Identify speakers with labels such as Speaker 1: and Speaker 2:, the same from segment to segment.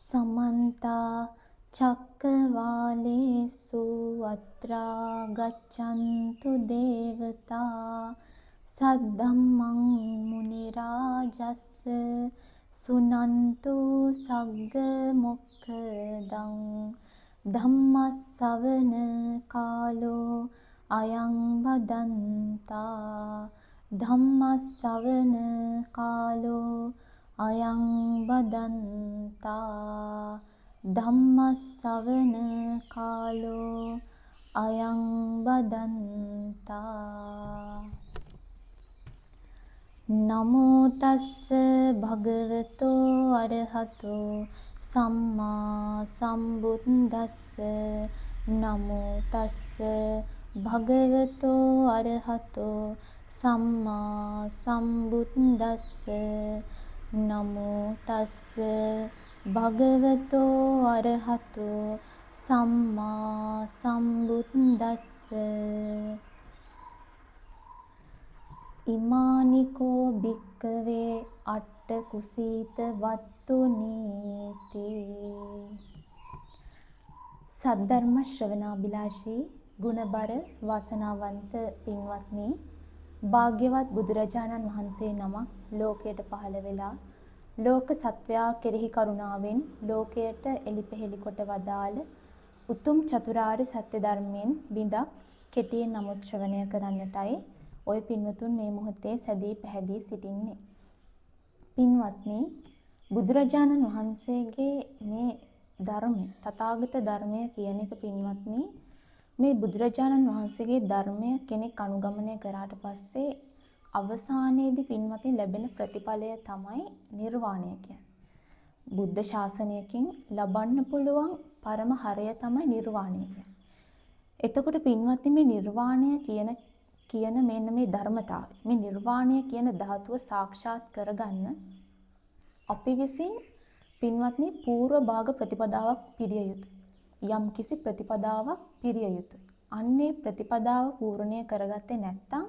Speaker 1: समन्ता चक्रवालेषु अत्रा गच्छन्तु देवता सद्धम्मं मुनिराजस्स सुनन्तु सग्गमुक्खदं धम्मස්සවන කාලෝ අයං බදන්තා ධම්මස්සවන කාලෝ අයං බදන්තා ධම්මස්සවන කාලෝ අයං බදන්තා නමෝ තස්ස භගවතෝ අරහතෝ සම්මා සම්බුද්දස්ස නමෝ තස්ස භගවතෝ අරහතෝ සම්මා සම්බුද්දස්ස නමෝ තස්ස භගවතෝ අරහතෝ සම්මා සම්බුද්දස්ස ඉමානිකෝ භික්කවේ අට්ඨ කුසීත වත්තුනීති. සද්ධර්ම ශ්‍රවණාබිලාෂී ගුණබර වාසනාවන්ත පින්වත්නි, භාග්‍යවත් බුදුරජාණන් වහන්සේ නමක් ලෝකයට පහළ වෙලා ලෝක සත්වයා කෙරෙහි කරුණාවෙන් ලෝකයට එලිපෙහෙලි කොට වදාළ උතුම් චතුරාර්ය සත්‍ය ධර්මයෙන් බිඳක් කෙටියෙන් නමුත් ශ්‍රවණය කරන්නටයි ඔය පින්වතුන් මේ මොහොතේ සැදී පැහැදී සිටින්නේ. පින්වත්නි, බුදුරජාණන් වහන්සේගේ මේ ධර්මය, තථාගත ධර්මය කියන එක පින්වත්නි, මේ බුදුරජාණන් වහන්සේගේ ධර්මය කෙනෙක් අනුගමනය කරාට පස්සේ අවසානයේදී පින්වත්නි ලැබෙන ප්‍රතිඵලය තමයි නිර්වාණය කියන්නේ. බුද්ධ ශාසනයකින් ලබන්න පුළුවන් පරම හරය තමයි නිර්වාණය කියන්නේ. එතකොට පින්වත්නි මේ නිර්වාණය කියන මෙන්න මේ ධර්මතාවය, මේ නිර්වාණය කියන ධාතුව සාක්ෂාත් කරගන්න අපි විසින් පින්වත්නි පූර්ව භාග ප්‍රතිපදාවක් පිළිය යුතුයි. යම් කිසි ප්‍රතිපදාවක් පිළිය යුතුයි. අන්නේ ප්‍රතිපදාව පූර්ණය කරගත්තේ නැත්නම්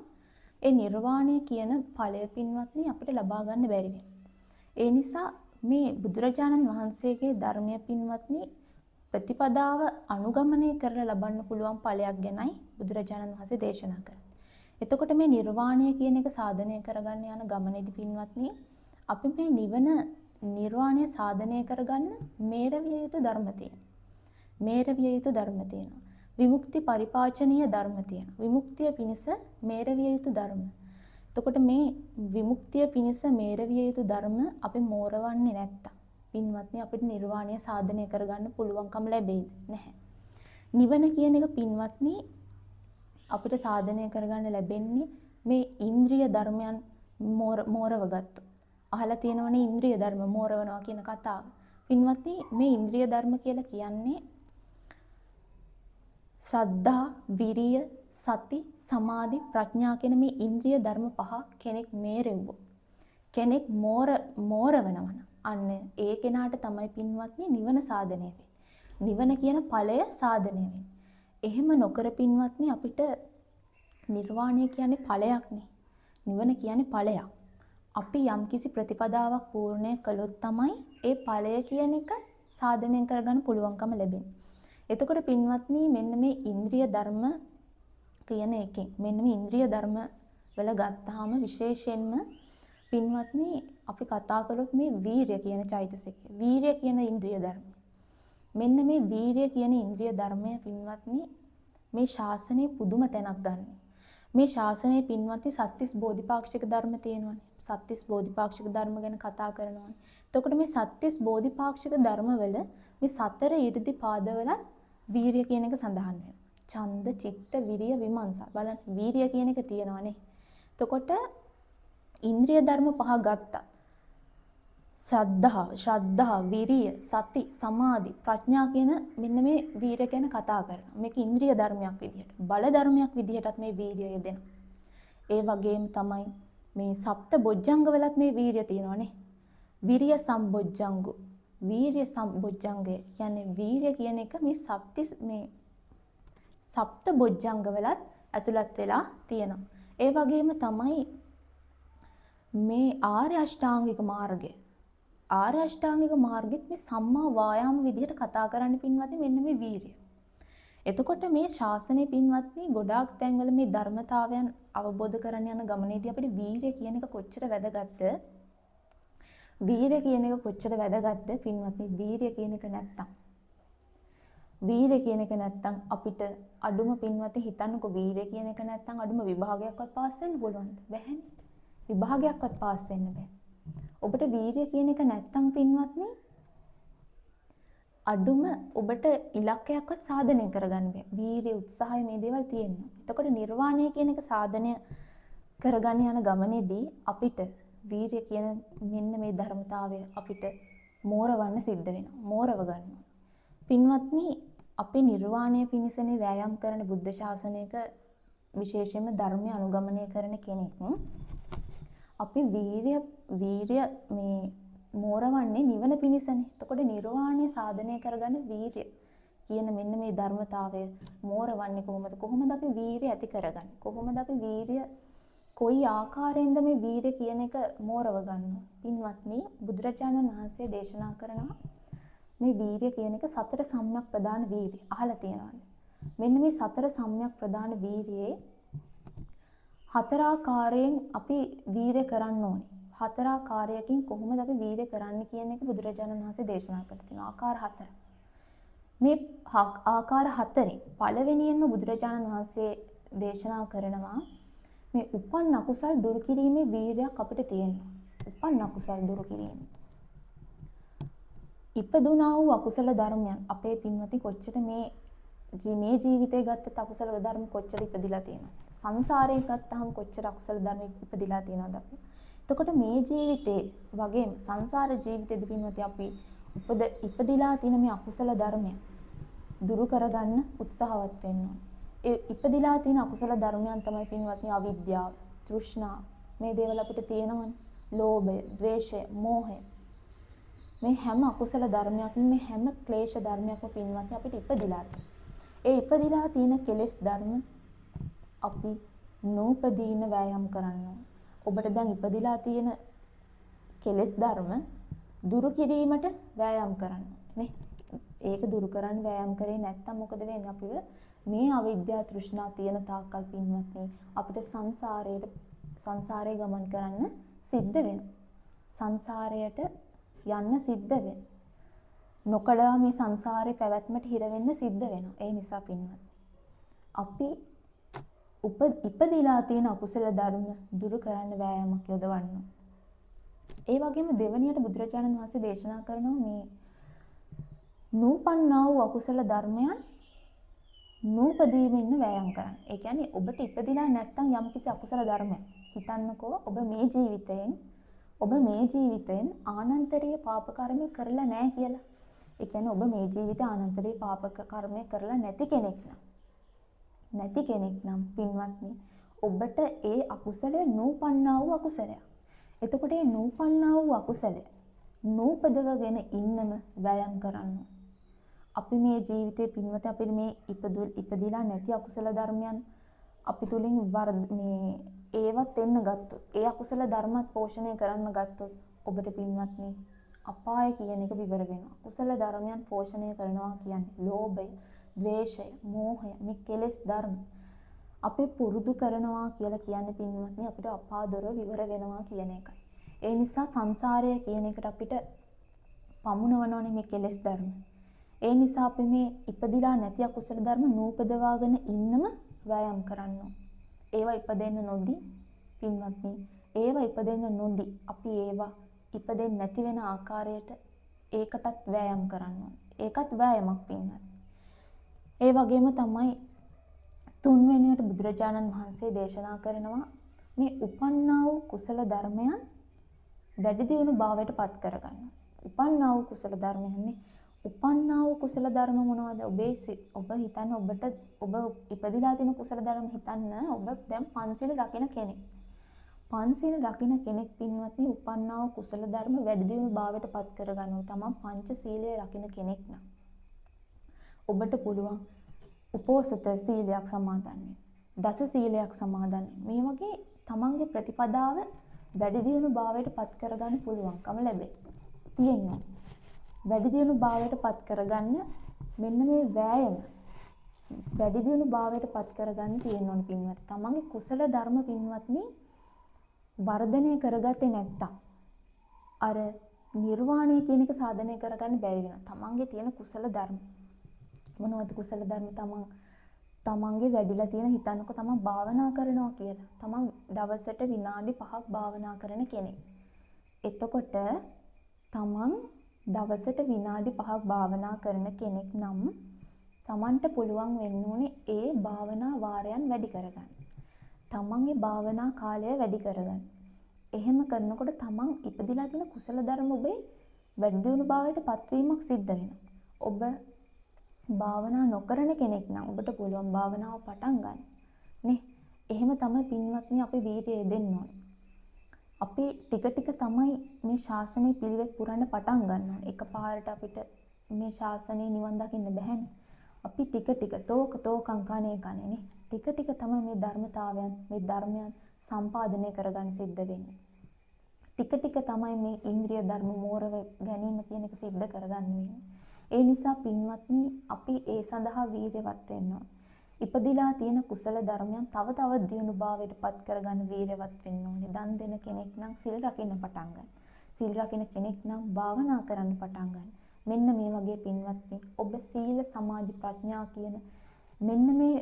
Speaker 1: ඒ නිර්වාණය කියන ඵලය පින්වත්නි අපිට ලබා ගන්න බැරි වෙනවා. ඒ නිසා මේ බුදුරජාණන් වහන්සේගේ ධර්මය පින්වත්නි ප්‍රතිපදාව අනුගමනය කරලා ලබන්න පුළුවන් ඵලයක් ගැනයි බුදුරජාණන් වහන්සේ දේශනා කරන්නේ. එතකොට මේ නිර්වාණය කියන එක සාධනය කරගන්න යන ගමනේදී පින්වත්නි අපි මේ නිවන නිර්වාණය සාධනය කරගන්න මේරවිය යුතු ධර්ම තියෙනවා. මේරවිය යුතු ධර්ම තියෙනවා. විමුක්ති පරිපාචනීය ධර්ම තියෙනවා. විමුක්තිය පිණිස මේරවිය යුතු ධර්ම. එතකොට මේ විමුක්තිය පිණිස මේරවිය යුතු ධර්ම අපි මෝරවන්නේ නැත්තම් පින්වත්නි අපිට නිර්වාණය සාධනය කරගන්න පුළුවන්කම ලැබෙයිද? නැහැ. නිවන කියන එක පින්වත්නි අපිට සාධනය කරගන්න ලැබෙන්නේ මේ ඉන්ද්‍රිය ධර්මයන් මෝරව ගත්තොත්. අහලා තියෙනවනේ ඉන්ද්‍රිය ධර්ම මෝරවනවා කියන කතාව. පින්වත්නි මේ ඉන්ද්‍රිය ධර්ම කියලා කියන්නේ ශ්‍රද්ධා, විරිය, සති, සමාධි, ප්‍රඥා කියන මේ ඉන්ද්‍රිය ධර්ම පහ කෙනෙක් මේරෙව්වොත්, කෙනෙක් මෝරවනවන අන්න ඒ කෙනාට තමයි පින්වත්නි නිවන සාධනය වෙන්නේ. නිවන කියන ඵලය සාධනය වෙන්නේ. එහෙම නොකර පින්වත්නි අපිට නිර්වාණය කියන්නේ ඵලයක් නේ. නිවන කියන්නේ ඵලයක්. අපි යම්කිසි ප්‍රතිපදාවක් පූර්ණය කළොත් තමයි ඒ ඵලය කියන එක සාධනය කරගන්න පුළුවන්කම ලැබෙන්නේ. එතකොට පින්වත්නි මෙන්න මේ ඉන්ද්‍රිය ධර්ම කියන එකෙන් මෙන්න මේ ඉන්ද්‍රිය ධර්ම වල ගත්තාම විශේෂයෙන්ම පින්වත්නි අපි කතා කළොත් මේ වීරිය කියන චෛතසිකය. වීරිය කියන ඉන්ද්‍රිය ධර්ම. මෙන්න මේ වීරිය කියන ඉන්ද්‍රිය ධර්මය පින්වත්නි මේ ශාසනයේ පුදුම තැනක් ගන්න. මේ ශාසනයේ පින්වත්නි සත්‍තිස් බෝධිපාක්ෂික ධර්ම තියෙනවානේ. සත්‍තිස් බෝධිපාක්ෂික ධර්ම ගැන කතා කරනවානේ. එතකොට මේ සත්‍තිස් බෝධිපාක්ෂික ධර්මවල මේ සතර ඊර්ධි පාදවල වීරිය කියන එක සඳහන් වෙනවා. ඡන්ද, චිත්ත, විරිය, විමර්ශන. බලන්න වීරිය කියන එක තියෙනවානේ. එතකොට ඉන්ද්‍රිය ධර්ම පහ ගත්තා. ශ්‍රද්ධා, විරිය, සති, සමාධි, ප්‍රඥා කියන මෙන්න මේ වීරිය ගැන කතා කරනවා. මේක ඉන්ද්‍රිය ධර්මයක් විදිහට, බල ධර්මයක් විදිහටත් මේ වීරිය යෙදෙනවා. ඒ වගේම තමයි මේ සප්ත බොජ්ජංග වලත් මේ වීරිය තියෙනවානේ. විරිය සම්බොජ්ජංගු. වීරිය සම්බොජ්ජංගය කියන්නේ වීරිය කියන එක මේ සප්ත බොජ්ජංග වලත් ඇතුළත් වෙලා තියෙනවා. ඒ වගේම තමයි මේ ආර්ය අෂ්ටාංගික මාර්ගය. ආර්ය අෂ්ටාංගික මාර්ගෙත් මේ සම්මා වායාම විදිහට කතා කරන්න පින්වත්නි මෙන්න මේ වීරිය. එතකොට මේ ශාසනය පින්වත්නි ගොඩාක් තැන්වල මේ ධර්මතාවයන් අවබෝධ කරගෙන යන ගමනේදී අපිට වීරිය කියන එක කොච්චර වැදගත්ද? වීරිය කියන එක කොච්චර වැදගත්ද පින්වත්නි? වීරිය කියන එක නැත්තම් වීරිය කියන එක නැත්තම් අපිට අඩුම පින්වත්නි හිතන්නකෝ වීරිය කියන එක නැත්තම් අඩුම විභාගයක්වත් පාස් වෙන්න පුළුවන්ද? බැහැනේ. විභාගයක්වත් පාස් වෙන්න බෑ. ඔබට වීරිය කියන එක නැත්තම් පින්වත්නි අඩුම ඔබට ඉලක්කයක්වත් සාධනය කරගන්න බෑ. වීරිය උත්සාහය මේ දේවල් තියෙනවා. එතකොට නිර්වාණය කියන එක සාධනය කරගන්න යන ගමනේදී අපිට වීරිය කියන මෙන්න මේ ධර්මතාවය අපිට මෝරවන්න සිද්ධ වෙනවා. මෝරව ගන්නවා. පින්වත්නි අපි නිර්වාණය පිණිසනේ වෑයම් කරන බුද්ධ ශාසනයක විශේෂයෙන්ම ධර්මය අනුගමනය කරන කෙනෙක්. අපි වීරිය මේ මෝරවන්නේ නිවන පිණිසනේ. එතකොට නිර්වාණය සාධනය කරගන්න වීරිය කියන මෙන්න මේ ධර්මතාවය මෝරවන්නේ කොහොමද? කොහොමද අපි වීරිය ඇති කරගන්නේ? කොහොමද අපි වීරිය කොයි ආකාරයෙන්ද මේ වීරිය කියන එක මෝරව ගන්නවා? පින්වත්නි බුදුරජාණන් වහන්සේ දේශනා කරනවා මේ වීරිය කියන එක සතර සම්‍යක් ප්‍රදාන වීරිය. අහලා තියෙනවද? මෙන්න මේ සතර සම්‍යක් ප්‍රදාන වීරියේ හතර ආකාරයෙන් අපි වීරිය කරන්න ඕනේ. හතර ආකාරයකින් කොහොමද අපි වීරිය කරන්න කියන එක බුදුරජාණන් වහන්සේ දේශනා කරලා තියෙනවා. ආකාර හතර. මේ ආකාර හතරෙන් පළවෙනියෙන්ම බුදුරජාණන් වහන්සේ දේශනා කරනවා මේ උපන් අකුසල් දුරු කිරීමේ වීරියක් අපිට තියෙනවා. උපන් අකුසල් දුරු කිරීම. ඉපදුනා වූ අකුසල ධර්මයන් අපේ පින්වත්නි කොච්චර මේ ජීවිතේ ගත්තත් අකුසල ධර්ම කොච්චර ඉපදිලා තියෙනවද? සංසාරේ ගත්තාම කොච්චර අකුසල ධර්ම ඉපදිලා තියෙනවද අපි? එතකොට මේ ජීවිතේ වගේම සංසාර ජීවිතේදී පින්වත්නි අපි ඉපදිලා තියෙන මේ අකුසල ධර්මයන් දුරු කරගන්න උත්සාහවත් වෙන්න ඕනේ. ඒ ඉපදිලා තියෙන අකුසල ධර්මයන් තමයි පින්වත්නි අවිද්‍යාව, තෘෂ්ණාව. මේ දේවල් අපිට තියෙනවනේ. ලෝභය, ද්වේෂය, මෝහය. මේ හැම අකුසල ධර්මයක්ම මේ හැම ක්ලේශ ධර්මයක්ම පින්වත්නි අපිට ඉපදිලා තියෙනවා. ඒ ඉපදිලා තියෙන කෙලෙස් ධර්ම අපි නූපදීන වෑයම් කරන්න ඕනේ. ඔබට දැන් ඉපදිලා තියෙන කෙලෙස් ධර්ම දුරු කිරීමට වෑයම් කරන්න නේ. ඒක දුරු කරන්න වෑයම් කරේ නැත්නම් මොකද වෙන්නේ? අපිව මේ අවිද්‍යාව තෘෂ්ණා තියෙන තාක්කල් පින්වත්නි අපිට සංසාරේ ගමන් කරන්න සිද්ධ වෙනවා. සංසාරයට යන්න සිද්ධ වෙනවා. නොකඩවා මේ සංසාරේ පැවැත්මට හිර වෙන්න සිද්ධ වෙනවා. ඒ නිසා පින්වත්නි අපි ඉපදිලා තියෙන අකුසල ධර්ම දුරු කරන්න වෑයමක් යොදවන්න. ඒ වගේම දෙවනියට බුදුරජාණන් වහන්සේ දේශනා කරනවා මේ නූපන්නා වූ අකුසල ධර්මයන් නූපදීම ඉන්න වෑයම් කරන්න. ඒ කියන්නේ ඔබට ඉපදිලා නැත්තම් යම්කිසි අකුසල ධර්මයක් හිතන්නකෝ ඔබ මේ ජීවිතයෙන් ආනන්තරීය පාප කර්ම කරලා නැහැ කියලා. ඒ කියන්නේ ඔබ මේ ජීවිතේ ආනන්තරීය පාප කර්ම කරලා නැති කෙනෙක් නම් පින්වත්නි ඔබට ඒ අකුසලය නූපන්නා වූ අකුසලයක්. එතකොට මේ නූපන්නා වූ අකුසලය නූපදවගෙන ඉන්නම වෑයම් කරන්න. අපි මේ ජීවිතේ පින්වත අපිට මේ ඉපදිලා නැති අකුසල ධර්මයන් අපි තුලින් ඒවත් එන්න ගත්තොත් ඒ අකුසල ධර්මත් පෝෂණය කරන්න ගත්තොත් ඔබට පින්වත්නි අපාය කියන එක විවර වෙනවා. කුසල ධර්මයන් පෝෂණය කරනවා කියන්නේ ලෝභය, ද්වේෂය, මෝහය මේ කෙලෙස් ධර්ම අපි පුරුදු කරනවා කියලා කියන්නේ පින්වත්නි අපිට අපාදොර විවර වෙනවා කියන එකයි. ඒ නිසා සංසාරය කියන එකට අපිට පමුණවනෝනේ මේ කෙලෙස් ධර්ම. ඒ නිසා අපි මේ ඉපදිලා නැති අකුසල ධර්ම නූපදවාගෙන ඉන්නම වෑයම් කරන්න ඕනේ. ඒවා ඉපදෙන්න නොදී පින්වත්නි ඒවා ඉපදෙන්න නොදී අපි ඒවා ඉපදෙන්නේ නැති වෙන ආකාරයට ඒකටත් වෑයම් කරන්න ඕනේ. ඒකත් වෑයමක් පින්වත්නි. ඒ වගේම තමයි තුන්වෙනියට බුදුරජාණන් වහන්සේ දේශනා කරනවා මේ උපන්නා වූ කුසල ධර්මයන් වැඩි දියුණු භාවයට පත් කරගන්න. උපන්නා වූ කුසල ධර්මයන්නේ උපන්නා වූ කුසල ධර්ම මොනවද? ඔබ හිතන්න ඔබ ඉපදිලා තියෙන කුසල ධර්ම හිතන්න ඔබ දැන් පන්සිල් රකින්න කෙනෙක්. පන්සිල් රකින්න කෙනෙක් පින්වත්නි උපන්නා වූ කුසල ධර්ම වැඩි දියුණු භාවයට පත් කරගන්නවා. තමන් පංච සීලය රකින්න කෙනෙක් නම් ඔබට පුළුවන් උපෝසත සීලයක් සමාදන් වෙන්න. දස සීලයක් සමාදන් වෙන්න. මේ වගේ තමන්ගේ ප්‍රතිපදාව වැඩි දියුණු භාවයට පත් කරගන්න පුළුවන්කම ලැබේ. තියෙනවා. වැඩි දියුණු භාවයට පත් කරගන්න මෙන්න මේ වෑයම වැඩි දියුණු භාවයට පත් කරගන්න තියෙනවා පින්වත්. තමන්ගේ කුසල ධර්ම පින්වත්නි වර්ධනය කරගත්තේ නැත්තම් අර නිර්වාණය කියන එක සාධනය කරගන්න බැරි වෙනවා. තමන්ගේ තියෙන කුසල ධර්ම මොනවද කුසල ධර්ම තමන්ගේ වැඩිලා තියෙන හිතන්නකො තමන් භාවනා කරනවා කියලා. තමන් දවසට විනාඩි 5ක් භාවනා කරන කෙනෙක්. එතකොට තමන් දවසට විනාඩි 5ක් භාවනා කරන කෙනෙක් නම් තමන්ට පුළුවන් වෙන්න ඕනේ ඒ භාවනා වාරයන් වැඩි කරගන්න. තමන්ගේ භාවනා කාලය වැඩි කරගන්න. එහෙම කරනකොට තමන් ඉපදිලා තියෙන කුසල ධර්ම ඔබේ වැඩි දියුණු භාවයට පත්වීමක් සිද්ධ වෙනවා. ඔබ භාවනා නොකරන කෙනෙක් නම් ඔබට පුළුවන් භාවනාව පටන් ගන්න. නේ? එහෙම තමයි පින්වත්නි අපි වීර්යය දෙන්න ඕනේ. අපි ටික ටික තමයි මේ ශාසනය පිළිවෙත් පුරන්න පටන් ගන්න ඕනේ. එකපාරට අපිට මේ ශාසනය නිවන් දකින්න බැහැනේ. අපි ටික ටික තෝකං කණේ නේ. ටික ටික තමයි මේ ධර්මතාවයන් මේ ධර්මයන් සම්පාදනය කරගන්න සිද්ධ වෙන්නේ. ටික ටික තමයි මේ ඉන්ද්‍රිය ධර්ම මෝරව ගැනීම කියන එක සිද්ධ කරගන්න වෙන්නේ. ඒ නිසා පින්වත්නි අපි ඒ සඳහා වීර්යවත් වෙන්න ඕනේ. ඉපදිලා තියෙන කුසල ධර්මයන් තව තවත් දියුණු භාවයට පත් කරගන්න වීර්යවත් වෙන්න ඕනේ. දන් දෙන කෙනෙක් නම් සිල් රකින්න පටන් ගන්න. සිල් රකින්න කෙනෙක් නම් භාවනා කරන්න පටන් ගන්න. මෙන්න මේ වගේ පින්වත්නි ඔබ සීල සමාධි ප්‍රඥා කියන මෙන්න මේ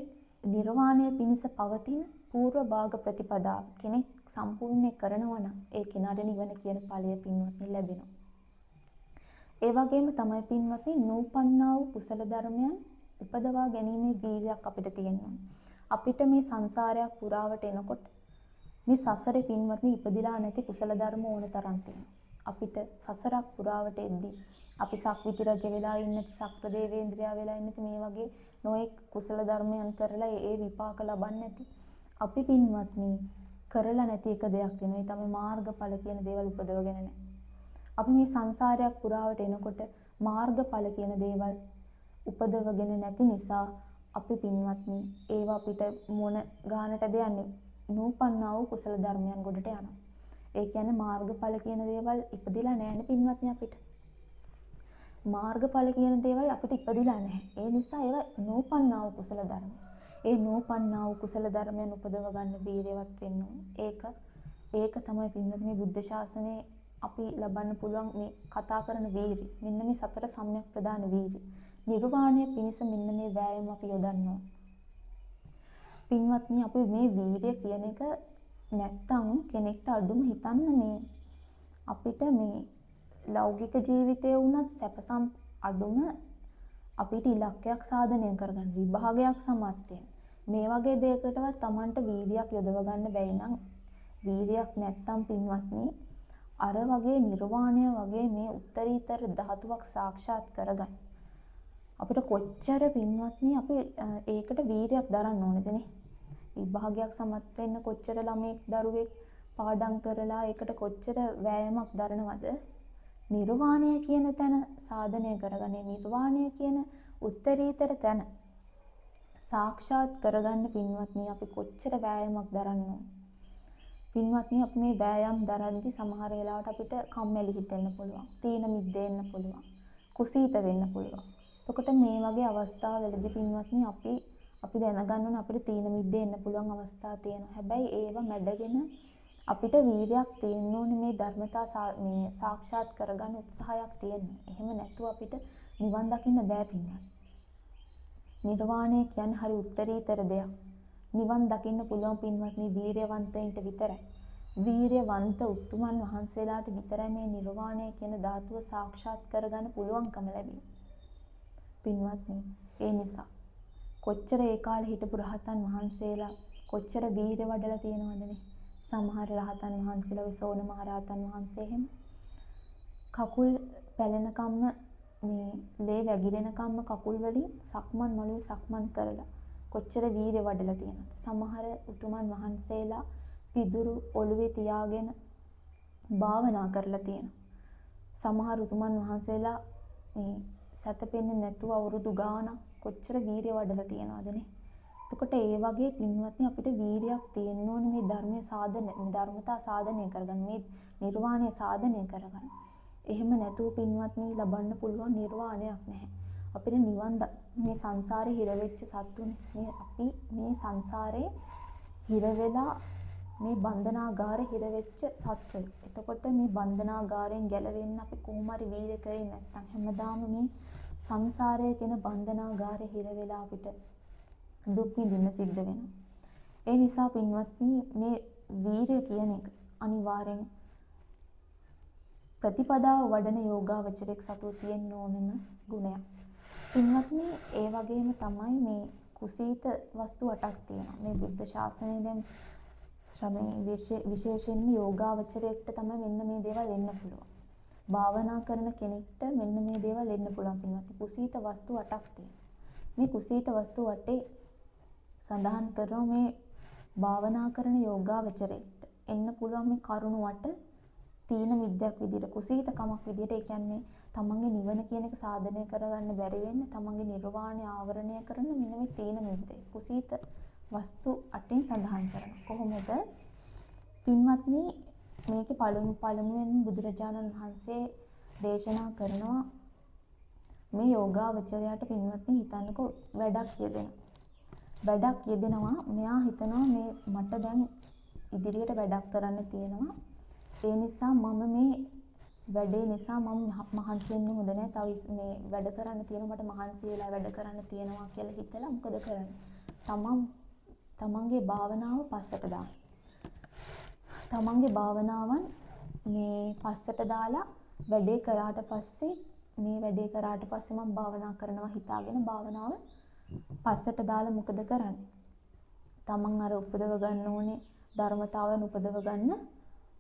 Speaker 1: නිර්වාණය පිණිස පවතින පූර්ව භාග ප්‍රතිපදා කෙනෙක් සම්පූර්ණ කරනවා නම් ඒ කෙනාට නිවන කියන ඵලය පින්වත්නි ලැබෙනවා. ඒ වගේම තමයි පින්වත්නි නූපන්නා වූ කුසල ධර්මයන් උපදවා ගැනීමේ වීර්යයක් අපිට තියෙනවා. අපිට මේ සංසාරයක් පුරාවට එනකොට මේ සසරේ පින්වත්නි ඉපදිලා නැති කුසල ධර්ම ඕන තරම් තියෙනවා. අපිට සසරක් පුරාවට එද්දී අපි සක්විති රජ වෙලා ඉන්න සක්‍ර දේවේන්ද්‍රයා වෙලා ඉන්න මේ වගේ නොඑක් කුසල ධර්මයන් කරලා ඒ විපාක ලබන්නේ නැති අපි පින්වත්නි කරලා නැති එක දෙයක් තියෙනවා. ඒ තමයි මාර්ගඵල කියන දේවල් උපදවගෙන නැහැ. අපි මේ සංසාරයක් පුරාවට එනකොට මාර්ගඵල කියන දේවල් උපදවගෙන නැති නිසා අපි පින්වත්නි ඒවා අපිට මොන ගානටද යන්නේ නූපන්නා වූ කුසල ධර්මයන් ගොඩට යනවා. ඒ කියන්නේ මාර්ගඵල කියන දේවල් ඉපදිලා නැහැ පින්වත්නි අපිට. මාර්ගඵල කියන දේවල් අපිට ඉපදිලා නැහැ. ඒ නිසා ඒවා නූපන්නා වූ කුසල ධර්ම. ඒ නූපන්නා වූ කුසල ධර්මයන් උපදව ගන්න වීර්යවත් වෙන්න ඕනේ. ඒක තමයි පින්වත්නි මේ බුද්ධ ශාසනයේ අපි ලබන්න පුළුවන් මේ කතා කරන වීර්ය. මෙන්න මේ සතර සම්‍යක් ප්‍රදාන වීර්ය. නිර්වාණය පිණිස මෙන්න මේ වෑයම අපි යොදන්නවා. පින්වත්නි අපි මේ වීර්ය කියන එක නැත්තම් කෙනෙක්ට අඩුම හිතන්න මේ අපිට මේ ලෞකික ජීවිතයේ වුණත් සැපසම් අඩුම අපිට ඉලක්කයක් සාධනය කරගන්න විභාගයක් සමත් වෙන. මේ වගේ දෙයකටවත් Tamanට වීර්යයක් යොදව ගන්න බැයි නම් වීර්යයක් නැත්තම් පින්වත්නි අර වගේ නිර්වාණය වගේ මේ උත්තරීතර ධාතුවක් සාක්ෂාත් කරගන්න. අපිට කොච්චර පින්වත්නි අපි ඒකට වීර්යයක් දරන්න ඕනේද නේ? විභාගයක් සමත් වෙන්න කොච්චර ළමෙක් දරුවෙක් පාඩම් කරලා ඒකට කොච්චර වෑයමක් දරනවද? නිර්වාණය කියන තැන සාධනය කරගන්නේ නිර්වාණය කියන උත්තරීතර තැන සාක්ෂාත් කරගන්න පින්වත්නි අපි කොච්චර වෑයමක් දරන්න ඕන. පින්වත්නි අපි මේ වෑයම් දරද්දි සමහර වෙලාවට අපිට කම්මැලි හිතෙන්න පුළුවන්. තීන මිද්දෙන්න පුළුවන්. කුසීත වෙන්න පුළුවන්. එතකොට මේ වගේ අවස්ථාවලදී පින්වත්නි අපි දැනගන්න ඕන අපිට තීන මිද්දෙන්න පුළුවන් අවස්ථා තියෙනවා. හැබැයි ඒව මැඩගෙන අපිට වීර්යයක් තියෙන්න ඕනේ මේ ධර්මතා මේ සාක්ෂාත් කරගන්න උත්සාහයක් තියෙන්න. එහෙම නැතුව අපිට නිවන් දකින්න බෑ පින්වත්. නිර්වාණය කියන්නේ හරි උත්තරීතර දෙයක්. නිවන් දකින්න පුළුවන් පින්වත්නි වීර්යවන්තයින්ට විතරයි. වීර්යවන්ත උතුමන් වහන්සේලාට විතරයි මේ නිර්වාණය කියන ධාතුව සාක්ෂාත් කරගන්න පුළුවන්කම ලැබෙන්නේ. පින්වත්නි ඒ නිසා කොච්චර ඒ කාලේ හිටපු රහතන් වහන්සේලා කොච්චර වීර්ය වඩලා තියෙනවදනේ. සමහර රහතන් වහන්සේලා විසෝන මහ රහතන් වහන්සේ එහෙම කකුල් පැලෙනකම්ම මේ ලේ වැగిරෙනකම්ම කකුල් වලින් සක්මන් මළුවේ සක්මන් කරලා කොච්චර වීර්ය වඩලා තියෙනවද. සමහර උතුමන් වහන්සේලා පිදුරු ඔළුවේ තියාගෙන භාවනා කරලා තියෙනවා. සමහර උතුමන් වහන්සේලා මේ සැතපෙන්නේ නැතුව අවුරුදු ගාණක් කොච්චර වීර්ය වඩලා තියෙනවදනේ. එතකොට ඒ වගේ පින්වත්නි අපිට වීර්යයක් තියෙන්න ඕනේ මේ ධර්මයේ සාධන මේ ධර්මතා සාධනය කරගන්න මේ නිර්වාණය සාධනය කරගන්න. එහෙම නැතුව පින්වත්නි ලබන්න පුළුවන් නිර්වාණයක් නැහැ. අපිට නිවන් මේ සංසාරේ හිර වෙච්ච සත්තුනේ. මේ අපි මේ සංසාරේ හිර වෙලා මේ බන්ධනාගාරේ හිර වෙච්ච සත්වයෝ. එතකොට මේ බන්ධනාගාරයෙන් ගැලවෙන්න අපි කොහොම හරි වීර්ය කරේ නැත්නම් හැමදාම මේ සංසාරයේ කියන බන්ධනාගාරේ හිර වෙලා අපිට දුක් විඳින්න සිද්ධ වෙනවා. ඒ නිසා පින්වත්නි මේ වීර්ය කියන එක අනිවාර්යෙන් ප්‍රතිපදාව වඩන යෝගාවචරයක් සතු තියෙන්න ඕනම ගුණයක්. පින්වත්නි ඒ වගේම තමයි මේ කුසීත වස්තු 8ක් තියෙනවා. මේ බුද්ධ ශාසනයේ දැන් විශේෂයෙන්ම යෝගාවචරයට තමයි මෙන්න මේ දේවල් එන්න පුළුවන්. භාවනා කරන කෙනෙක්ට මෙන්න මේ දේවල් එන්න පුළුවන් පින්වත්නි. කුසීත වස්තු 8ක් තියෙනවා. මේ කුසීත වස්තු 8 සඳහන් කරනවා මේ භාවනා කරන යෝගාවචරයට එන්න පුළුවන් මේ කරුණු 8 තීන විද්‍යාවක් විදිහට කුසීතකමක් විදිහට. ඒ කියන්නේ තමන්ගේ නිවන කියන එක සාධනය කරගන්න බැරි වෙන්න තමන්ගේ නිර්වාණය ආවරණය කරන මෙන්න මේ තීන විද්‍යාව කුසීත වස්තු 8න් සඳහන් කරනවා. කොහොමද පින්වත්නි මේකේ පළමුවෙන් බුදුරජාණන් වහන්සේ දේශනා කරනවා මේ යෝගාවචරයට පින්වත්නි හිතන්නකෝ වැඩක් යෙදෙනවා. මෙයා හිතනවා මේ මට දැන් ඉදිරියට වැඩක් කරන්න තියෙනවා. ඒ නිසා මම මේ වැඩේ නිසා මම මහන්සි වෙන්න හොඳ නැහැ. තව මේ වැඩ කරන්න තියෙනවා මට මහන්සි වෙලා වැඩ කරන්න තියෙනවා කියලා හිතලා මොකද කරන්නේ? තමන්ගේ භාවනාව පස්සට දාන්න. තමන්ගේ භාවනාවන් මේ පස්සට දාලා වැඩේ කරාට පස්සේ මම භාවනා කරනවා හිතාගෙන භාවනාව පස්සට දාලා මොකද කරන්නේ? තමන් අර උපදව ගන්න ඕනේ ධර්මතාවයන් උපදව ගන්න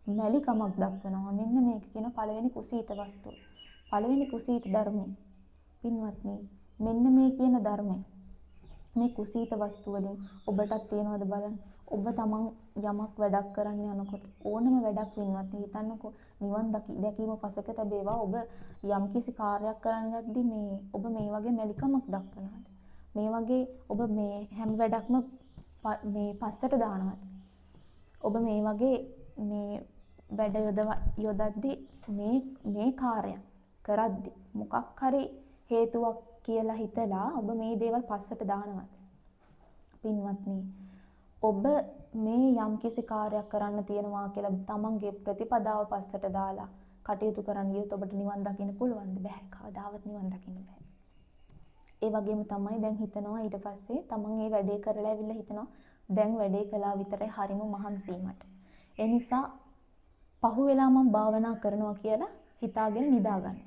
Speaker 1: මැලිකමක් දක්වනවා. මෙන්න මේක කියන පළවෙනි කුසීත වස්තුව. පළවෙනි කුසීත ධර්මය. පින්වත්නි මෙන්න මේ කියන ධර්මය. මේ කුසීත වස්තු වලින් ඔබටත් තියෙනවද බලන්න. ඔබ තමන් යමක් වැඩක් කරන්න යනකොට ඕනම වැඩක් පින්වත්නි හිතන්නකෝ නිවන් දැකීම පසක තැබේවා. ඔබ යම්කිසි කාර්යයක් කරන්න යද්දී ඔබ මේ වගේ මැලිකමක් දක්වනවාද? මේ වගේ ඔබ මේ හැම වැඩක්ම මේ පස්සට දානවාද? ඔබ මේ වගේ මේ වැඩ යොදද්දී මේ කාර්යය කරද්දී මොකක් හරි හේතුවක් කියලා හිතලා ඔබ මේ දේවල් පස්සට දානවාද? පින්වත්නි ඔබ මේ යම්කිසි කාර්යයක් කරන්න තියෙනවා කියලා තමන්ගේ ප්‍රතිපදාව පස්සට දාලා කටයුතු කරන්න ගියොත් ඔබට නිවන් දකින්න පුළුවන්ද? බෑ. කවදාවත් නිවන් දකින්න බෑ. ඒ වගේම තමයි දැන් හිතනවා ඊට පස්සේ තමන් මේ වැඩේ කරලා ඇවිල්ලා හිතනවා දැන් වැඩේ කළා විතරයි හරිම මහන්සියමට. ඒ නිසා පහුවෙලා මම භාවනා කරනවා කියලා හිතාගෙන නිදා ගන්න.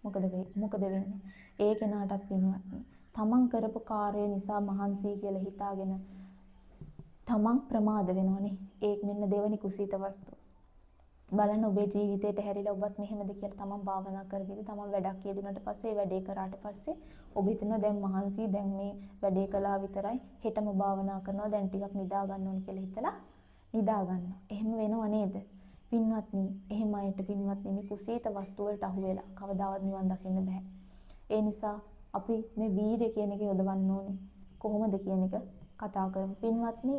Speaker 1: මොකද වෙන්නේ? ඒ කෙනාටත් පින්වත්නි තමන් කරපු කාර්යය නිසා මහන්සිය කියලා හිතාගෙන තමන් ප්‍රමාද වෙනවනේ. ඒක මෙන්න දෙවෙනි කුසීත වස්තුව. බලන්න ඔබේ ජීවිතේට හැරිලා ඔබත් මෙහෙමද කියලා තමන් භාවනා කරගෙන තමන් වැඩක් යෙදුනට පස්සේ වැඩේ කරාට පස්සේ ඔබ හිතනවා දැන් මහන්සි දැන් මේ වැඩේ කළා විතරයි හෙටම භාවනා කරනවා දැන් ටිකක් නිදා ගන්න ඕන කියලා හිතලා නිදා ගන්නවා. එහෙම වෙනව නේද? පින්වත්නි එහෙම අයට පින්වත්නි මේ කුසීත වස්තු වලට අහු වෙලා කවදාවත් නිවන් දකින්න බෑ. ඒ නිසා අපි මේ වීර්ය කියන එක යොදවන්න ඕනේ. කොහොමද කියන එක කතා කරමු. පින්වත්නි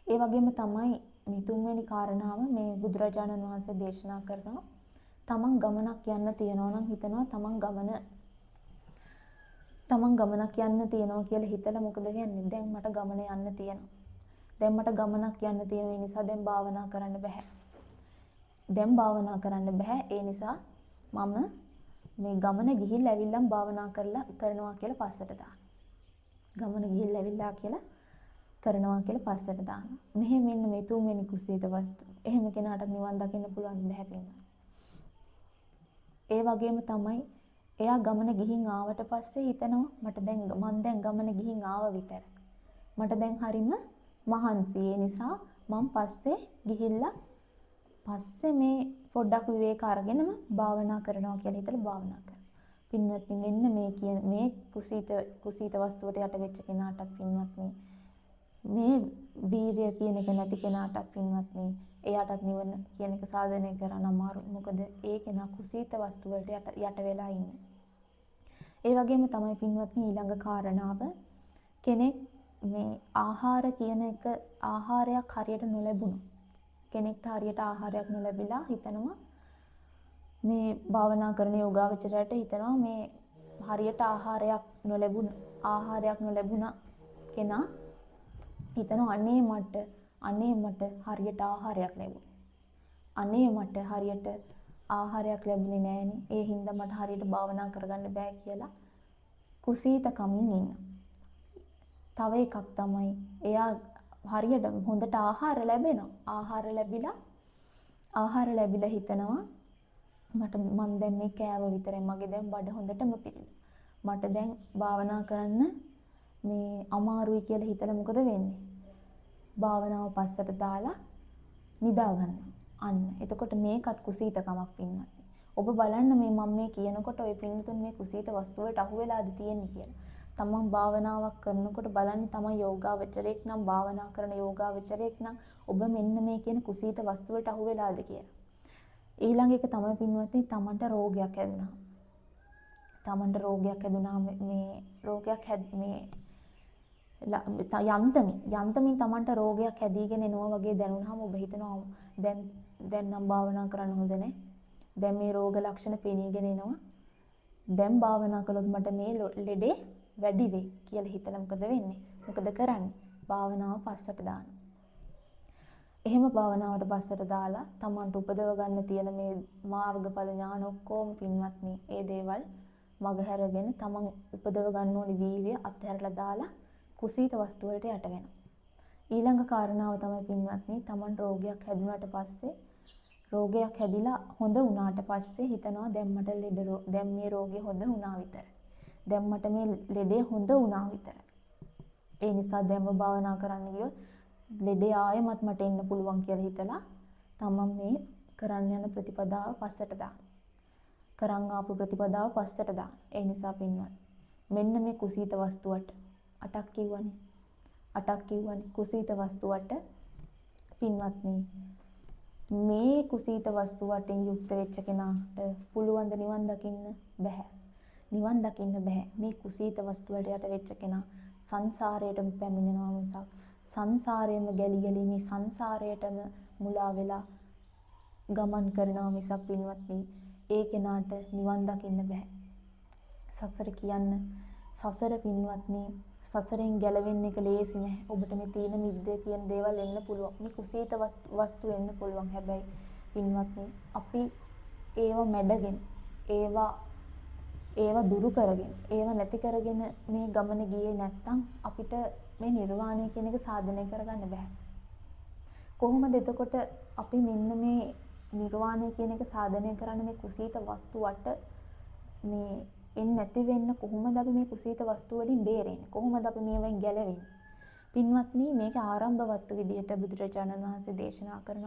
Speaker 1: ඒ වගේම තමයි මේ තුන්වෙනි කාරණාව මේ බුදුරජාණන් වහන්සේ දේශනා කරනවා. තමන් ගමනක් යන්න තියනවා නම් හිතනවා තමන් ගමනක් යන්න තියනවා කියලා හිතලා මොකද කියන්නේ? දැන් මට ගමන යන්න තියෙනවා. දැන් මට ගමනක් යන්න තියෙන නිසා දැන් භාවනා කරන්න බෑ. ඒ නිසා මම මේ ගමන ගිහිල්ලා ඇවිල්ලා භාවනා කරනවා කියලා පස්සට දානවා. ගමන ගිහිල්ලා ඇවිල්ලා කියලා කරනවා කියලා පස්සට දානවා. මෙහෙම මෙන්න මේ තුන්වෙනි කුසීත වස්තු. එහෙම කෙනාට නිවන් දකින්න පුළුවන් බෑ පින්වත්නි. ඒ වගේම තමයි එයා ගමන ගිහින් ආවට පස්සේ හිතනවා මම දැන් ගමන ගිහින් ආව විතර. මට දැන් හරිම මහන්සි. ඒ නිසා මම පස්සේ ගිහිල්ලා මේ පොඩ්ඩක් විවේක අරගෙනම භාවනා කරනවා කියලා හිතලා භාවනා කරනවා. පින්වත්නි මෙන්න මේ කුසීත වස්තුවට යට වෙච්ච කෙනාටත් පින්වත්නි මේ වීර්යය කියන එක නැති කෙනාටත් පින්වත්නි එයාටත් නිවන කියන එක සාධනය කරන්න අමාරුයි. මොකද ඒ කෙනා කුසීත වස්තු වලට යට වෙලා ඉන්නේ. ඒ වගේම තමයි පින්වත්නි ඊළඟ කාරණාව කෙනෙක් මේ ආහාර කියන එක ආහාරයක් හරියට නොලැබුණොත් කෙනෙක්ට හරියට ආහාරයක් නොලැබිලා හිතනවා මේ භාවනා කරන යෝගාවචරයට හිතනවා මේ හරියට ආහාරයක් නොලැබුණා කෙනා හිතනවා අනේ මට හරියට ආහාරයක් ලැබුණා. අනේ මට හරියට ආහාරයක් ලැබුණේ නෑනේ. ඒ හින්දා මට හරියට භාවනා කරගන්න බෑ කියලා කුසීතකමින් ඉන්නවා. තව එකක් තමයි එයා හරියට හොඳට ආහාර ලැබෙනවා. ආහාර ලැබිලා හිතනවා මම දැන් මේ කෑව විතරයි මගේ දැන් බඩ හොඳටම පිරිලා. මට දැන් භාවනා කරන්න මේ අමාරුයි කියලා හිතලා මොකද වෙන්නේ? භාවනාව පස්සට දාලා නිදා ගන්නවා. අන්න. එතකොට මේකත් කුසීතකමක් පින්වත්නි. ඔබ බලන්න මේ මම මේ කියනකොට ඔය පින්නතුන් මේ කුසීත වස්තු වලට අහු වෙලාද තියෙන්නේ කියලා. තමන් භාවනාවක් කරනකොට බලන්න තමන් යෝගාවචරයෙක් නම් භාවනා කරන යෝගාවචරයෙක් නම් ඔබ මෙන්න මේ කියන කුසීත වස්තු වලට අහු වෙලාද කියලා. ඊළඟ එක තමයි පින්වත්නි තමන්ට රෝගයක් හැදුනා. තමන්ට රෝගයක් හැදුනා මේ යන්තමින් තමන්ට රෝගයක් හැදීගෙන එනවා වගේ දැනුණාම ඔබ හිතනවා දැන් නම් භාවනා කරන්න හොඳ නැහැ. දැන් මේ රෝග ලක්ෂණ පෙනීගෙන එනවා. දැන් භාවනා කළොත් මට මේ ලෙඩේ වැඩි වෙයි කියලා හිතලා මොකද වෙන්නේ? මොකද කරන්නේ? භාවනාව පස්සට දානවා. එහෙම භාවනාවට පස්සට දාලා තමන්ට උපදව ගන්න තියෙන මේ මාර්ගඵල ඥාන ඔක්කොම පින්වත්නි ඒ දේවල් මගහැරගෙන තමන් උපදව ගන්න ඕනි වීර්ය අත්හැරලා දාලා කුසීත වස්තු වලට යට වෙනවා. ඊළඟ කාරණාව තමයි පින්වත්නි තමන් රෝගයක් හැදුනාට පස්සේ රෝගයක් හැදිලා හොඳ වුණාට පස්සේ හිතනවා දැන් මේ රෝගය හොඳ වුණා විතරයි. දැන් මට මේ ලෙඩේ හොඳ වුණා විතරයි. ඒ නිසා දැන්ම භාවනා කරන්න ගියොත් ලෙඩේ ආයෙමත් මට එන්න පුළුවන් කියලා හිතලා තමන් මේ කරන්න යන ප්‍රතිපදාව පස්සට දාන. කරන් ආපු ප්‍රතිපදාව පස්සට දාන. ඒ නිසා පින්වත් මෙන්න මේ කුසීත වස්තුවට 8ක් කිව්වනේ. කුසීත වස්තුවට පින්වත්නි මේ කුසීත වස්තු වටින් යුක්ත වෙච්ච කෙනාට පුළුවන් ද නිවන් දකින්න බෑ. නිවන් දකින්න බෑ. මේ කුසීත වස්තු වලට යට වෙච්ච කෙනා සංසාරයටම පැමිණෙනවා මිසක් සංසාරයේම ගැලි මේ සංසාරයටම මුලා වෙලා ගමන් කරනවා මිසක් පින්වත්නි ඒ කෙනාට නිවන් දකින්න බෑ. සසර පින්වත්නි සසරෙන් ගැලවෙන්න එක ලේසි නෑ. ඔබට මේ තීන මිද්ද කියන දේවල් එන්න පුළුවන්. මේ කුසීත වස්තු එන්න පුළුවන්. හැබැයි පින්වත්නි අපි ඒව මැඩගෙන ඒවා දුරු කරගෙන ඒවා නැති කරගෙන මේ ගමන ගියේ නැත්නම් අපිට මේ නිර්වාණය කියන එක සාධනය කරගන්න බෑ. කොහොමද එතකොට අපි මෙන්න මේ නිර්වාණය කියන එක සාධනය කරන්න මේ කුසීත වස්තු වට මේ එන්නේ නැති වෙන්න කොහොමද අපි මේ කුසීත වස්තු වලින් බේරෙන්නේ? කොහොමද අපි මේවෙන් ගැලවෙන්නේ? පින්වත්නි මේක ආරම්භවත් විදිහට බුදුරජාණන් වහන්සේ දේශනා කරන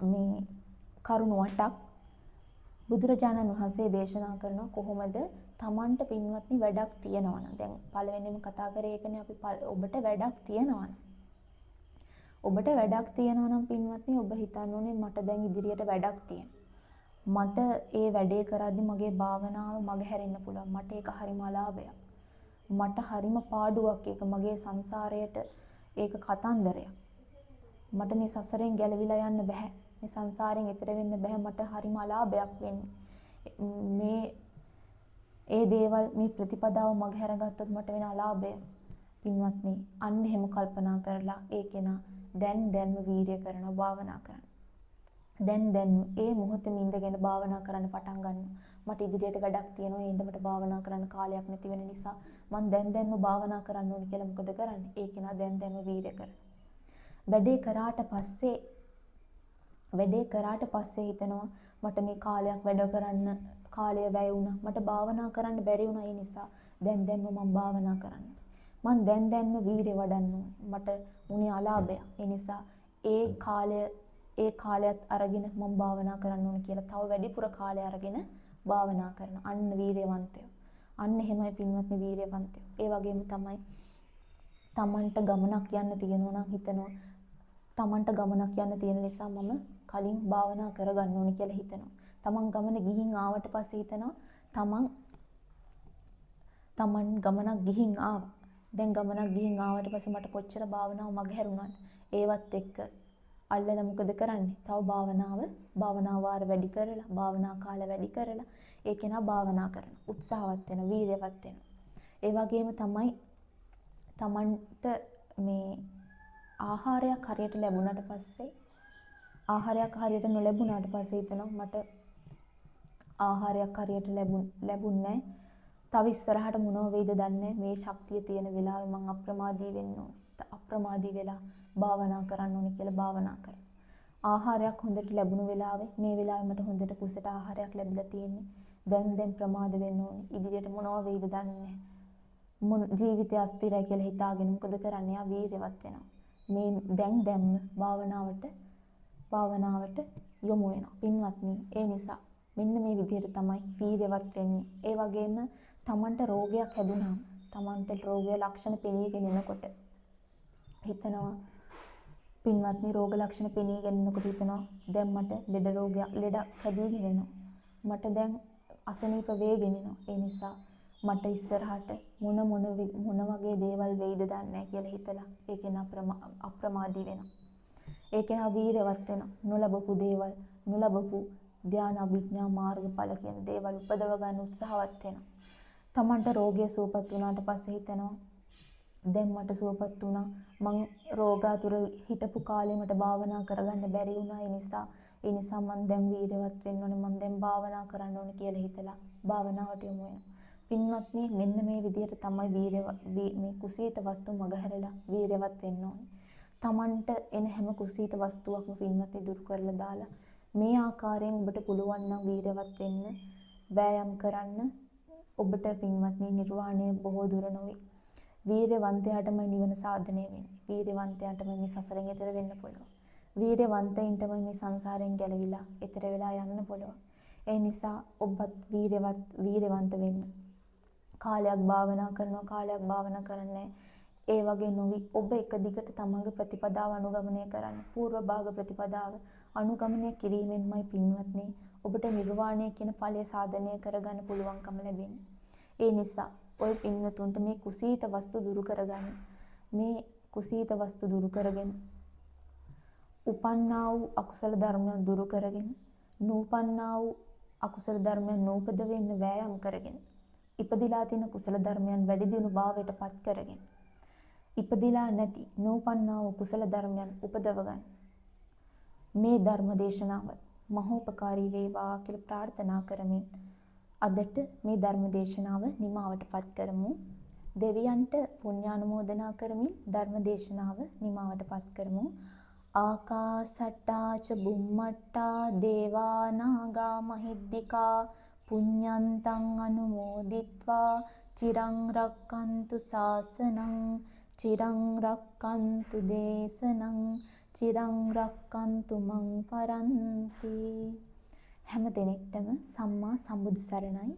Speaker 1: මේ කරුණ 8ක් බුදුරජාණන් වහන්සේ දේශනා කරන කොහොමද Tamanට පින්වත්නි වැඩක් තියනවා නම් දැන් පළවෙනිම කතා කරේ ඒකනේ අපි ඔබට වැඩක් තියනවා නම් ඔබට වැඩක් තියනවා නම් පින්වත්නි ඔබ හිතන්න ඕනේ මට දැන් ඉදිරියට වැඩක් තියෙනවා. මට ඒ වැඩේ කරද්දි මගේ භාවනාව මගහැරෙන්න පුළුවන්. මට ඒක හරිම අලාභයක්. මට හරිම පාඩුවක් ඒක මගේ සංසාරයට ඒක කතන්දරයක්. මට මේ සසරෙන් ගැලවිලා යන්න බෑ. මේ සංසාරයෙන් එතර වෙන්න බෑ. මට හරිම අලාභයක් වෙන්නේ. ඒ දේවල් මේ ප්‍රතිපදාව මගහැරගත්තොත් මට වෙන අලාභය පින්වත්නි අන්න එහෙම කල්පනා කරලා ඒ කෙනා දැන්ම වීර්ය කරනවා භාවනා කරනවා. දැන් ඒ මොහොතේම ඉඳගෙන භාවනා කරන්න පටන් ගන්නවා. මට ඉදිරියට වැඩක් තියෙනවා. ඒ ඉඳ මට භාවනා කරන්න කාලයක් නැති වෙන නිසා මම දැන්ම භාවනා කරන්න ඕනේ කියලා මොකද කරන්නේ? ඒ කෙනා දැන්ම වීර්ය කරනවා. වැඩේ කරාට පස්සේ හිතනවා මට මේ කාලයක් වැඩ කරන්න කාලය වැය වුණා. මට භාවනා කරන්න බැරි වුණා. ඒ නිසා දැන්ම මම භාවනා කරන්න. මම දැන්ම වීර්ය වඩන්න ඕනේ. මට උනේ අලාභය. ඒ නිසා ඒ කාලයත් අරගෙන මම භාවනා කරන්න ඕන කියලා තව වැඩිපුර කාලය අරගෙන භාවනා කරන අන්න වීර්යවන්තයෝ. අන්න එහෙමයි පින්වත්නි වීර්යවන්තයෝ. ඒ වගේම තමයි Tamanට ගමනක් යන්න තියෙනවා නම් හිතනවා Tamanට ගමනක් යන්න තියෙන නිසා මම කලින් භාවනා කරගන්න ඕන කියලා හිතනවා. Taman ගමන ගිහින් ආවට පස්සේ හිතනවා Taman ගමනක් ගිහින් ආවා. දැන් ගමනක් ගිහින් ආවට පස්සේ මට කොච්චර භාවනාව මගහැරුණාද? ඒවත් එක්ක අල්ලලා මොකද කරන්නේ? තව භාවනා වාර වැඩි කරලා, භාවනා කාල වැඩි කරලා ඒ කෙනා භාවනා කරන උත්සාහවත් වෙන, වීර්යවත් වෙන. ඒ වගේම තමයි Tamanට මේ ආහාරයක් හරියට ලැබුණාට පස්සේ ආහාරයක් හරියට නොලැබුණාට පස්සේ හිතනවා මට ආහාරයක් හරියට ලැබුන්නේ තව ඉස්සරහට මොනව වෙයිද දන්නේ මේ ශක්තිය තියෙන වෙලාවේ මං අප්‍රමාදී වෙන්න ඕනේ. අප්‍රමාදී වෙලා භාවනා කරන්න ඕනේ කියලා භාවනා කරනවා. ආහාරයක් හොඳට ලැබුණු වෙලාවේ මේ වෙලාවේ මට හොඳට කුසට ආහාරයක් ලැබිලා තියෙන්නේ. දැන් ප්‍රමාද වෙන්න ඕනේ. ඉදිරියට මොනව වෙයිද දන්නේ ජීවිතය අස්තිරයි කියලා හිතාගෙන මොකද කරන්නේ? යා වීරවත් වෙනවා. මේ දැන් භාවනාවට යොමු වෙනවා. පින්වත්නි, ඒ නිසා මෙන්න මේ විදිහට තමයි වීරවත් වෙන්නේ. ඒ වගේම Tamanට රෝගයක් හැදුනහම, Tamanට රෝගයේ ලක්ෂණ පෙනීගෙන එනකොට හිතනවා පින්වත්නි රෝග ලක්ෂණ පෙනීගෙන එනකොට හිතනවා දැන් මට ලෙඩක් හැදීගෙන එනවා. මට දැන් අසනීප වේගෙන එනවා. ඒ නිසා මට ඉස්සරහට මොන වගේ දේවල් වෙයිද දන්නේ නැහැ කියලා හිතලා ඒකෙන් අප්‍රමාදී වෙනවා. ඒකෙන් වීරවත් වෙනවා. නොලබපු දේවල්, නොලබපු ධාන අභිඥා මාර්ගඵල කියන දේවල් උපදව ගන්න උත්සාහවත් වෙනවා. Tamanට රෝගය සුවපත් වුණාට පස්සේ හිතනවා දැන් මට සුවපත් වුණා. මං රෝගාතුර හිටපු කාලේ මට භාවනා කරගන්න බැරි වුණා. ඒ නිසා මං දැන් වීරවත් වෙන්න ඕනේ. මං දැන් භාවනා කරන්න ඕනේ කියලා හිතලා භාවනාවට යොමු වෙනවා. පින්වත්නි, මෙන්න මේ විදිහට තමයි මේ කුසීත වස්තු මගහැරලා වීරවත් වෙන්න ඕනේ. Tamanට එන හැම කුසීත වස්තුවක්ම පින්වත්නි දුරු කරලා දාලා මේ ආකාරයෙන් ඔබට පුළුවන් නම් වීරවත් වෙන්න, වෑයම් කරන්න. ඔබට පින්වත්නි නිර්වාණය බොහෝ දුර නොවේ. වීරවන්තයාටමයි නිවන සාධනය වෙන්නේ. වීරවන්තයාටමයි මේ සසරෙන් එතර වෙන්න පුළුවන්. වීරවන්තයින්ටමයි මේ සංසාරයෙන් ගැලවිලා එතර වෙලා යන්න පුළුවන්. ඒ නිසා ඔබත් වීරවන්ත වෙන්න. කාලයක් භාවනා කරනවා, කාලයක් භාවනා කරන්නේ ඒ වගේ නොවි ඔබ එක දිගට තමන්ගේ ප්‍රතිපදාව අනුගමනය කරන්න. පූර්ව භාග ප්‍රතිපදාව අනුගමනය කිරීමෙන්මයි පින්වත්නි ඔබට නිර්වාණය කියන ඵලය සාධනය කරගන්න පුළුවන්කම ලැබෙන්නේ. ඒ නිසා ඔය පින්වතුන්ට මේ කුසීත වස්තු දුරු කරගන්න. මේ කුසීත වස්තු දුරු කරගෙන උපන්නා වූ අකුසල ධර්මයන් දුරු කරගෙන නූපන්නා වූ අකුසල ධර්මයන් නූපද වෙන්න වෑයම් කරගෙන ඉපදිලා තියෙන කුසල ධර්මයන් වැඩි දියුණු භාවයට පත් කරගෙන ඉපදිලා නැති නූපන්නා වූ කුසල ධර්මයන් උපදව ගන්න. මේ ධර්ම දේශනාව මහෝපකාරී වේවා කියලා ප්‍රාර්ථනා කරමින් අදට මේ ධර්ම දේශනාව නිමාවටපත් කරමු. දෙවියන්ට පුණ්‍යානුමෝදනා කරමින් ධර්ම දේශනාව නිමාවටපත් කරමු. ආකාසට්ටා ච බුම්මට්ටා දේවා නාග මහිද්దికා පුඤ්ඤන්තං අනුමෝදිත්වා චිරං රක්칸තු ශාසනං චිරං රක්칸තු දේශනං චිරං රක්칸තු මං පරන්ති. හැම දිනෙකටම සම්මා සම්බුදු සරණයි.